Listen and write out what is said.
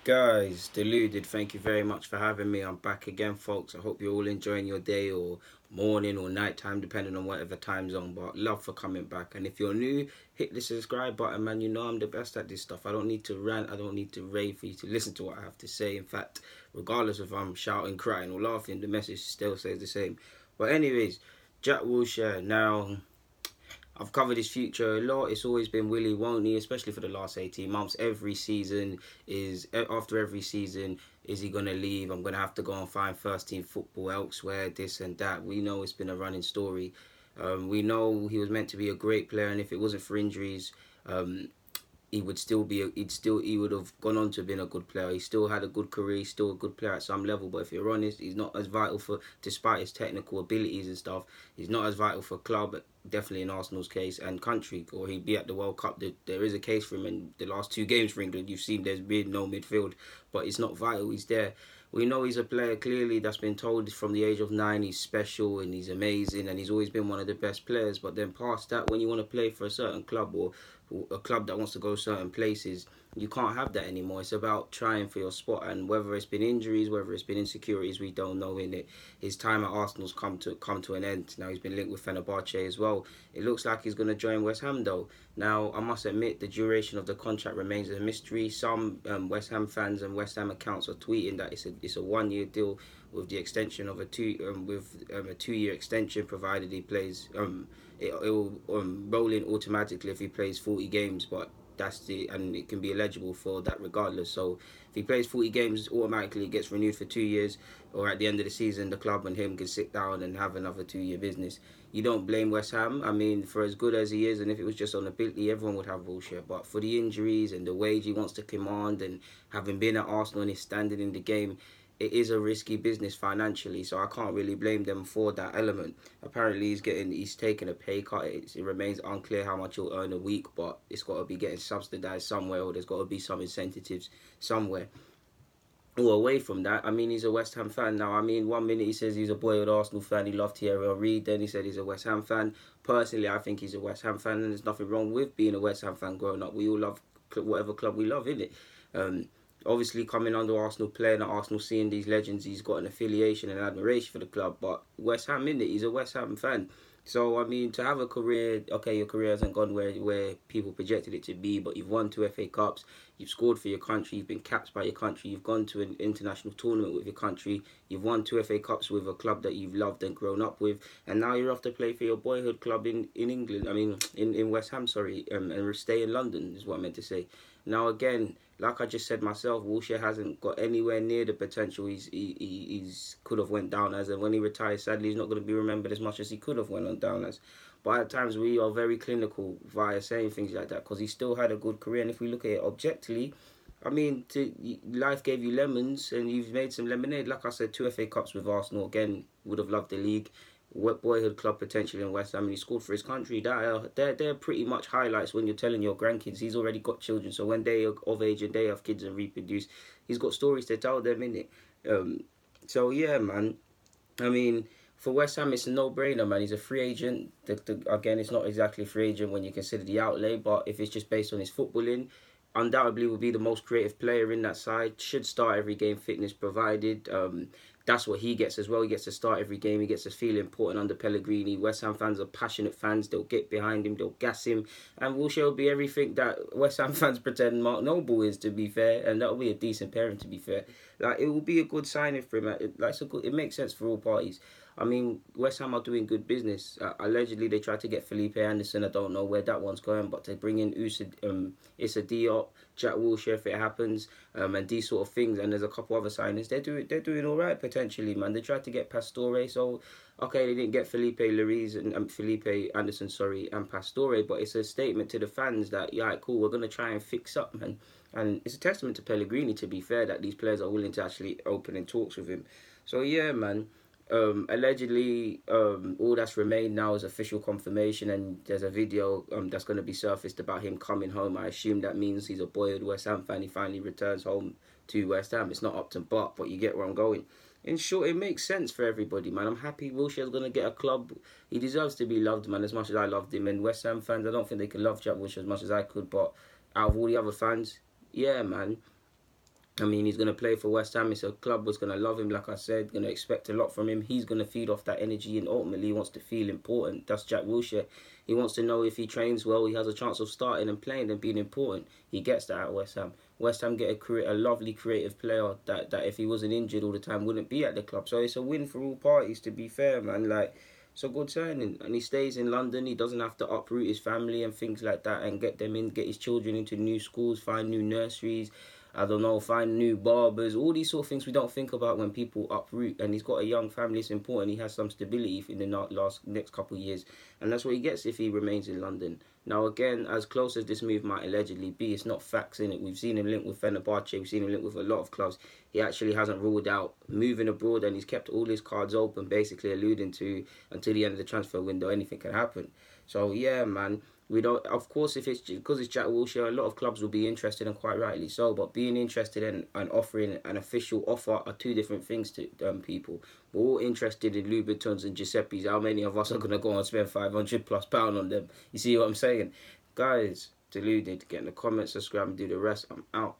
Guys, Deluded, thank you very much for having me. I'm back again, folks. I hope you're all enjoying your day or morning or night time, depending on whatever time zone. But love for coming back. And if you're new, hit the subscribe button, man. You know I'm the best at this stuff. I don't need to rant, I don't need to rave for you to listen to what I have to say. In fact, regardless if I'm shouting, crying, or laughing, the message still says the same. But, anyways, Jack Wilshere. Now, I've covered his future a lot. It's always been Willy Won't, especially for the last 18 months. Every season is, after every season, is he going to leave? I'm going to have to go and find first team football elsewhere, this and that. We know it's been a running story. We know he was meant to be a great player, and if it wasn't for injuries, um, he would still be he would have gone on to being a good player. He still had a good career. He's still a good player at some level. But if you're honest, he's not as vital for, despite his technical abilities and stuff, he's not as vital for club. Definitely in Arsenal's case and country, or he'd be at the World Cup. There is a case for him in the last two games for England. You've seen there's been no midfield, but it's not vital. He's there. We know he's a player clearly that's been told from the age of 9 he's special and he's amazing and he's always been one of the best players. But then past that, when you want to play for a certain club or a club that wants to go certain places, you can't have that anymore. It's about trying for your spot, and whether it's been injuries, whether it's been insecurities, we don't know. In it, his time at Arsenal's come to an end. Now he's been linked with Fenerbahce as well. It looks like he's going to join West Ham though. Now I must admit the duration of the contract remains a mystery. Some West Ham fans and West Ham accounts are tweeting that it's a 1 year deal with the extension of a 2 year extension, provided he plays it will roll in automatically if he plays 40 games, but and it can be eligible for that regardless. So if he plays 40 games, automatically it gets renewed for 2 years, or at the end of the season, the club and him can sit down and have another 2 year business. You don't blame West Ham. I mean, for as good as he is, and if it was just on ability, everyone would have Wilshere. But for the injuries and the wage he wants to command, and having been at Arsenal and his standing in the game, it is a risky business financially, so I can't really blame them for that element. Apparently, he's taking a pay cut. It remains unclear how much he'll earn a week, but it's got to be getting subsidised somewhere, or there's got to be some incentives somewhere. Well, away from that, I mean, he's a West Ham fan now. I mean, 1 minute he says he's a boyhood Arsenal fan, he loved Thierry Henry, then he said he's a West Ham fan. Personally, I think he's a West Ham fan, and there's nothing wrong with being a West Ham fan growing up. We all love whatever club we love, innit? Um, Obviously, coming under Arsenal, playing at Arsenal, seeing these legends, he's got an affiliation and admiration for the club. But West Ham, innit? He's a West Ham fan. So, I mean, to have a career, okay, your career hasn't gone where people projected it to be, but you've won two FA Cups, you've scored for your country, you've been capped by your country, you've gone to an international tournament with your country, you've won two FA Cups with a club that you've loved and grown up with, and now you're off to play for your boyhood club in England, I mean, in West Ham, sorry, and stay in London, is what I meant to say. Now, again, like I just said myself, Wilshere hasn't got anywhere near the potential he's could have went down as, and when he retires, sadly, he's not going to be remembered as much as he could have went on down as. But at times we are very clinical via saying things like that, because he still had a good career, and if we look at it objectively, I mean, life gave you lemons, and you've made some lemonade. Like I said, two FA Cups with Arsenal. Again, would have loved the league. Boyhood club potential in West Ham, and he scored for his country. They're pretty much highlights when you're telling your grandkids. He's already got children, so when they are of age and they have kids and reproduce, he's got stories to tell them, innit? So yeah, man. I mean, for West Ham, it's a no-brainer, man. He's a free agent. Again, it's not exactly a free agent when you consider the outlay, but if it's just based on his footballing, undoubtedly will be the most creative player in that side. Should start every game, fitness provided. That's what he gets as well. He gets to start every game. He gets to feel important under Pellegrini. West Ham fans are passionate fans. They'll get behind him. They'll gas him. And Wilshere will be everything that West Ham fans pretend Mark Noble is, to be fair. And that'll be a decent pairing, to be fair. Like, it will be a good signing for him. It makes sense for all parties. I mean, West Ham are doing good business. Allegedly, they tried to get Felipe Anderson. I don't know where that one's going, but to bring in Issa Diop, Jack Wilshere if it happens, and these sort of things. And there's a couple other signings. They're doing all right potentially, man. They tried to get Pastore, so okay, they didn't get Felipe Lloris and Felipe Anderson, sorry, and Pastore, but it's a statement to the fans that yeah, cool, we're gonna try and fix up, man. And it's a testament to Pellegrini, to be fair, that these players are willing to actually open in talks with him. So yeah, man. Allegedly, all that's remained now is official confirmation, and there's a video that's going to be surfaced about him coming home. I assume that means he's a boyhood West Ham fan. He finally returns home to West Ham. It's not up to Bart, but you get where I'm going. In short, it makes sense for everybody, man. I'm happy Wilshere's going to get a club. He deserves to be loved, man, as much as I loved him. And West Ham fans, I don't think they can love Jack Wilshere as much as I could, but out of all the other fans, yeah, man. I mean, he's going to play for West Ham. It's a club that's going to love him, like I said, going to expect a lot from him. He's going to feed off that energy, and ultimately he wants to feel important. That's Jack Wilshere. He wants to know if he trains well, he has a chance of starting and playing and being important. He gets that at West Ham. West Ham get a lovely creative player that if he wasn't injured all the time wouldn't be at the club. So it's a win for all parties, to be fair, man. Like, it's a good signing, and he stays in London. He doesn't have to uproot his family and things like that, and get his children into new schools, find new nurseries. I don't know, find new barbers, all these sort of things we don't think about when people uproot. And he's got a young family, it's important. He has some stability in the next couple of years, and that's what he gets if he remains in London. Now, again, as close as this move might allegedly be, it's not facts in it. We've seen him linked with Fenerbahce, we've seen him linked with a lot of clubs. He actually hasn't ruled out moving abroad, and he's kept all his cards open, basically alluding to until the end of the transfer window, anything can happen. So yeah, man. We don't, of course, if it's because it's Jack Wilshere, a lot of clubs will be interested, and quite rightly so. But being interested in and offering an official offer are two different things to people. We're all interested in Louboutins and Giuseppe's. How many of us are going to go and spend £500+ on them? You see what I'm saying? Guys, deluded. Get in the comments, subscribe, and do the rest. I'm out.